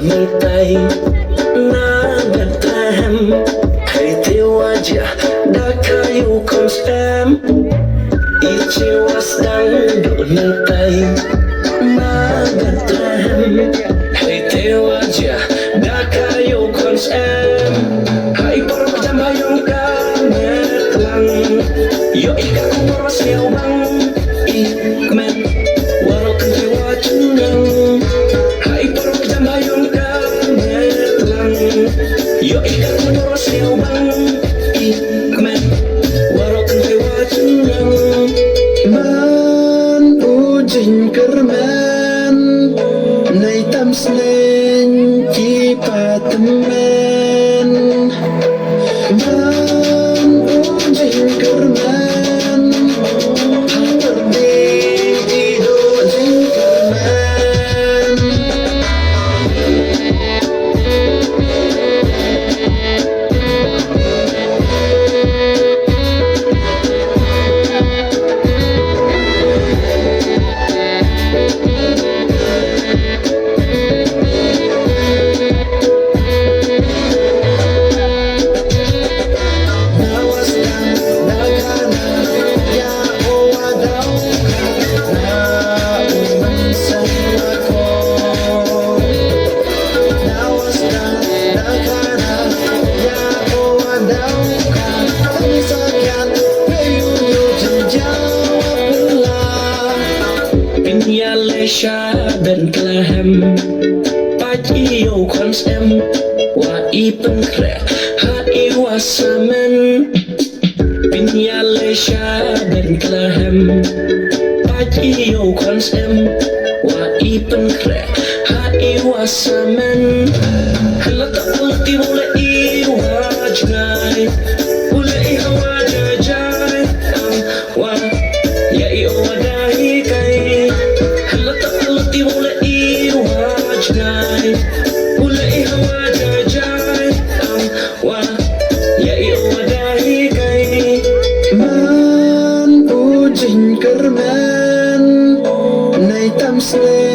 nơi tay na gần em hãy theo aja đã kayu con em ichiwa sedang duduk nơi tay na gần em hãy theo aja đã kayu con em hãy porong jambayong kametlang yo ikan poros siau bang ikmen walau kecewa cengang hãy porong jambayong kametlang yo ikan poros siau bang ikmen walau kecewa cengang man ujing kerman nay tam snen chi pa temen man ujing kerman hampir di do jing kerman Malaysia dan Klahem Paji yo kons em wa ipen kre ha i wasamen Pinya Malaysia dan Klahem Paji yo kons em wa ipen kre ha i wasamen hala ta ulti mulai i wajngai mulai hawa jajai wa ya i wadahi kai Lati mulai wajnai mulai hawa jajai wa ya iwadahi kai man ujing kerman nay tam sne